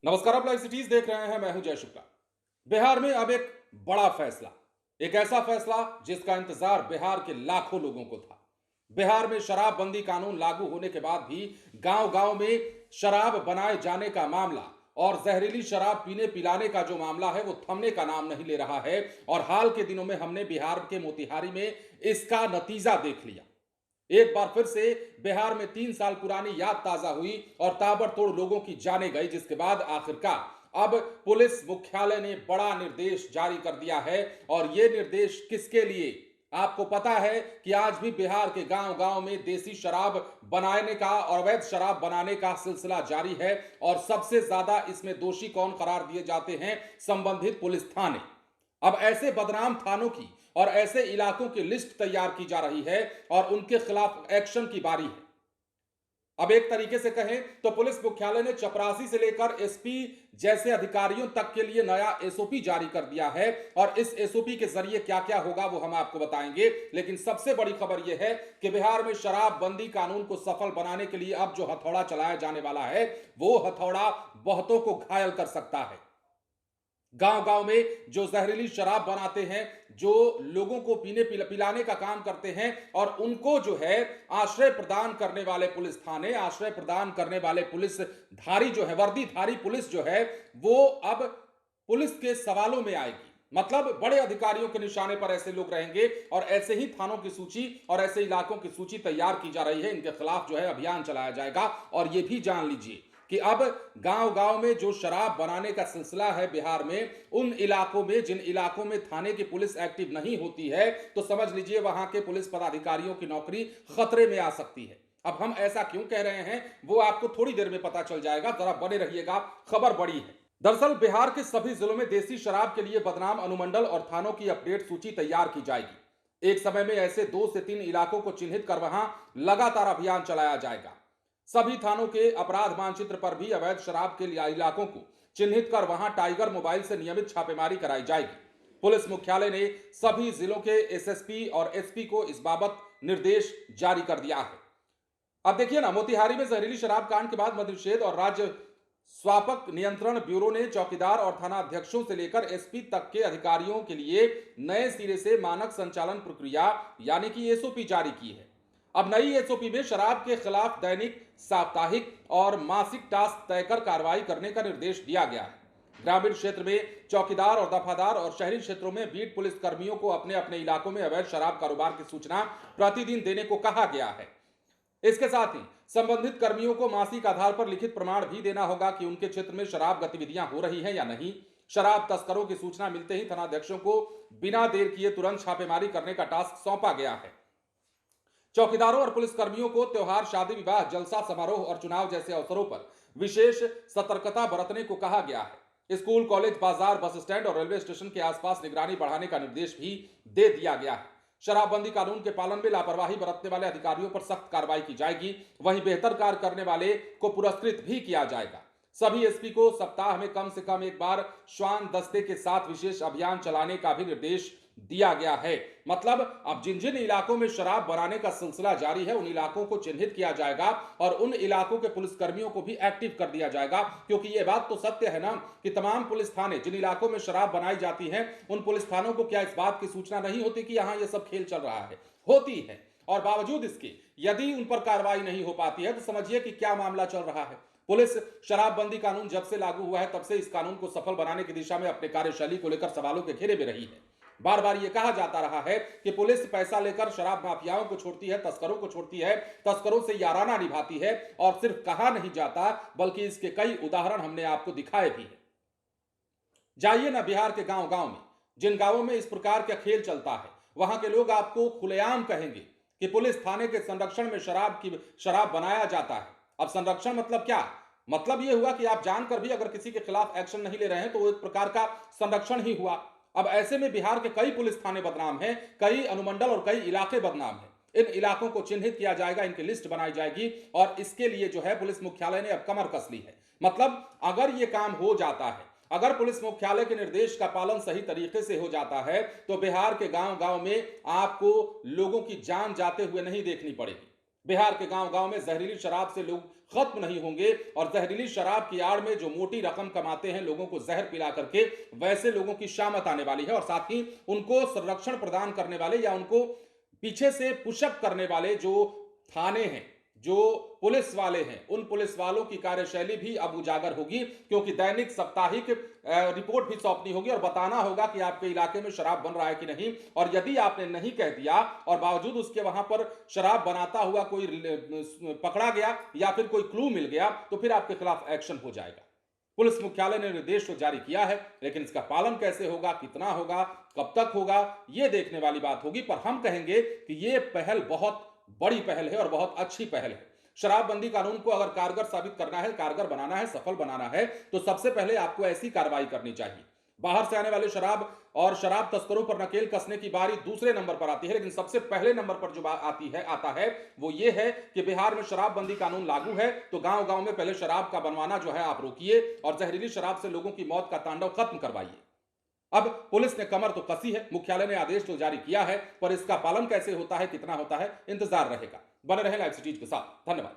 नमस्कार, आप live cities देख रहे हैं। मैं हूं जय शुक्ला। बिहार में अब एक बड़ा फैसला, एक ऐसा फैसला जिसका इंतजार बिहार के लाखों लोगों को था। बिहार में शराबबंदी कानून लागू होने के बाद भी गांव गांव में शराब बनाए जाने का मामला और जहरीली शराब पीने पिलाने का जो मामला है वो थमने का नाम नहीं ले रहा है। और हाल के दिनों में हमने बिहार के मोतिहारी में इसका नतीजा देख लिया। एक बार फिर से बिहार में 3 साल पुरानी याद ताजा हुई और ताबड़तोड़ लोगों की जाने गई, जिसके बाद आखिरकार अब पुलिस मुख्यालय ने बड़ा निर्देश जारी कर दिया है। और यह निर्देश किसके लिए? आपको पता है कि आज भी बिहार के गांव गांव में देसी शराब बनाने का और अवैध शराब बनाने का सिलसिला जारी है। और सबसे ज्यादा इसमें दोषी कौन करार दिए जाते हैं? संबंधित पुलिस थाने। अब ऐसे बदनाम थानों की और ऐसे इलाकों की लिस्ट तैयार की जा रही है और उनके खिलाफ एक्शन की बारी है। अब एक तरीके से कहें तो पुलिस मुख्यालय ने चपरासी से लेकर एसपी जैसे अधिकारियों तक के लिए नया एसओपी जारी कर दिया है। और इस एसओपी के जरिए क्या क्या होगा वो हम आपको बताएंगे। लेकिन सबसे बड़ी खबर यह है कि बिहार में शराबबंदी कानून को सफल बनाने के लिए अब जो हथौड़ा चलाया जाने वाला है वो हथौड़ा बहुतों को घायल कर सकता है। गांव गांव में जो जहरीली शराब बनाते हैं, जो लोगों को पीने पिलाने का काम करते हैं और उनको जो है आश्रय प्रदान करने वाले पुलिस थाने, आश्रय प्रदान करने वाले पुलिस धारी जो है, वर्दीधारी पुलिस जो है, वो अब पुलिस के सवालों में आएगी। मतलब बड़े अधिकारियों के निशाने पर ऐसे लोग रहेंगे और ऐसे ही थानों की सूची और ऐसे इलाकों की सूची तैयार की जा रही है। इनके खिलाफ जो है अभियान चलाया जाएगा। और यह भी जान लीजिए कि अब गांव गांव में जो शराब बनाने का सिलसिला है बिहार में, उन इलाकों में, जिन इलाकों में थाने की पुलिस एक्टिव नहीं होती है, तो समझ लीजिए वहां के पुलिस पदाधिकारियों की नौकरी खतरे में आ सकती है। अब हम ऐसा क्यों कह रहे हैं वो आपको थोड़ी देर में पता चल जाएगा, जरा बने रहिएगा, खबर बड़ी है। दरअसल बिहार के सभी जिलों में देसी शराब के लिए बदनाम अनुमंडल और थानों की अपडेट सूची तैयार की जाएगी। एक समय में ऐसे 2 से 3 इलाकों को चिन्हित कर वहां लगातार अभियान चलाया जाएगा। सभी थानों के अपराध मानचित्र पर भी अवैध शराब के इलाकों को चिन्हित कर वहां टाइगर मोबाइल से नियमित छापेमारी कराई जाएगी। पुलिस मुख्यालय ने सभी जिलों के एसएसपी और एसपी को इस बाबत निर्देश जारी कर दिया है। अब देखिए ना, मोतिहारी में जहरीली शराब कांड के बाद मद्य निषेध और राज्य स्वापक नियंत्रण ब्यूरो ने चौकीदार और थाना अध्यक्षों से लेकर एसपी तक के अधिकारियों के लिए नए सिरे से मानक संचालन प्रक्रिया यानी कि एसओपी जारी की है। अब नई एसओपी में शराब के खिलाफ दैनिक, साप्ताहिक और मासिक टास्क तय कर कार्रवाई करने का निर्देश दिया गया है। ग्रामीण क्षेत्र में चौकीदार और दफादार और शहरी क्षेत्रों में बीट पुलिस कर्मियों को अपने अपने इलाकों में अवैध शराब कारोबार की सूचना प्रतिदिन देने को कहा गया है। इसके साथ ही संबंधित कर्मियों को मासिक आधार पर लिखित प्रमाण भी देना होगा कि उनके क्षेत्र में शराब गतिविधियां हो रही हैं या नहीं। शराब तस्करों की सूचना मिलते ही थानाध्यक्षों को बिना देर किए तुरंत छापेमारी करने का टास्क सौंपा गया है। चौकीदारों और पुलिसकर्मियों को त्योहार, शादी विवाह, जलसा समारोह और चुनाव जैसे अवसरों पर विशेष सतर्कता बरतने को कहा गया है। स्कूल, कॉलेज, बाजार, बस स्टैंड और रेलवे स्टेशन के आसपास निगरानी बढ़ाने का निर्देश भी दे दिया गया है। शराबबंदी कानून के पालन में लापरवाही बरतने वाले अधिकारियों पर सख्त कार्रवाई की जाएगी। वहीं बेहतर कार्य करने वाले को पुरस्कृत भी किया जाएगा। सभी एसपी को सप्ताह में कम से कम एक बार श्वान दस्ते के साथ विशेष अभियान चलाने का भी निर्देश दिया गया है। मतलब अब जिन जिन इलाकों में शराब बनाने का सिलसिला जारी है उन इलाकों को चिन्हित किया जाएगा और उन इलाकों के पुलिसकर्मियों को भी एक्टिव कर दिया जाएगा। क्योंकि यह बात तो सत्य है ना कि तमाम पुलिस थाने जिन इलाकों में शराब बनाई जाती है उन पुलिस थानों को क्या इस बात की सूचना नहीं होती कि यहां यह सब खेल चल रहा है? होती है। और बावजूद इसके यदि उन पर कार्रवाई नहीं हो पाती है तो समझिए कि क्या मामला चल रहा है। पुलिस शराबबंदी कानून जब से लागू हुआ है तब से इस कानून को सफल बनाने की दिशा में अपने कार्यशैली को लेकर सवालों के घेरे में रही है। बार बार यह कहा जाता रहा है कि पुलिस पैसा लेकर शराब माफियाओं को छोड़ती है, तस्करों को छोड़ती है, तस्करों से याराना निभाती है। और सिर्फ कहा नहीं जाता बल्कि इसके कई उदाहरण हमने आपको दिखाए भी हैं। जाइए ना बिहार के गांव गांव में, जिन गांवों में इस प्रकार का खेल चलता है वहां के लोग आपको खुलेआम कहेंगे कि पुलिस थाने के संरक्षण में शराब बनाया जाता है। अब संरक्षण मतलब क्या? मतलब यह हुआ कि आप जानकर भी अगर किसी के खिलाफ एक्शन नहीं ले रहे हैं तो वो एक प्रकार का संरक्षण ही हुआ। अब ऐसे में बिहार के कई पुलिस थाने बदनाम हैं, कई अनुमंडल और कई इलाके बदनाम हैं। इन इलाकों को चिन्हित किया जाएगा, इनकी लिस्ट बनाई जाएगी और इसके लिए जो है पुलिस मुख्यालय ने अब कमर कस ली है। मतलब अगर यह काम हो जाता है, अगर पुलिस मुख्यालय के निर्देश का पालन सही तरीके से हो जाता है तो बिहार के गांव गांव में आपको लोगों की जान जाते हुए नहीं देखनी पड़ेगी। बिहार के गांव गांव में जहरीली शराब से लोग खत्म नहीं होंगे और जहरीली शराब की आड़ में जो मोटी रकम कमाते हैं लोगों को जहर पिला करके, वैसे लोगों की शामत आने वाली है। और साथ ही उनको संरक्षण प्रदान करने वाले या उनको पीछे से पुशअप करने वाले जो थाने हैं, जो पुलिस वाले हैं, उन पुलिस वालों की कार्यशैली भी अब उजागर होगी, क्योंकि दैनिक साप्ताहिक रिपोर्ट भी सौंपनी होगी और बताना होगा कि आपके इलाके में शराब बन रहा है कि नहीं। और यदि आपने नहीं कह दिया और बावजूद उसके वहां पर शराब बनाता हुआ कोई पकड़ा गया या फिर कोई क्लू मिल गया, तो फिर आपके खिलाफ एक्शन हो जाएगा। पुलिस मुख्यालय ने निर्देश तो जारी किया है, लेकिन इसका पालन कैसे होगा, कितना होगा, कब तक होगा, यह देखने वाली बात होगी। पर हम कहेंगे कि यह पहल बहुत बड़ी पहल है और बहुत अच्छी पहल है। शराबबंदी कानून को अगर कारगर साबित करना है, कारगर बनाना है, सफल बनाना है, तो सबसे पहले आपको ऐसी कार्रवाई करनी चाहिए। बाहर से आने वाले शराब और शराब तस्करों पर नकेल कसने की बारी दूसरे नंबर पर आती है, लेकिन सबसे पहले नंबर पर जो आता है वो ये है कि बिहार में शराबबंदी कानून लागू है, तो गांव गांव में पहले शराब का बनवाना जो है आप रोकिए और जहरीली शराब से लोगों की मौत का तांडव खत्म करवाइए। अब पुलिस ने कमर तो कसी है, मुख्यालय ने आदेश तो जारी किया है, पर इसका पालन कैसे होता है, कितना होता है, इंतजार रहेगा। बने रहें लाइव सिटीज के साथ। धन्यवाद।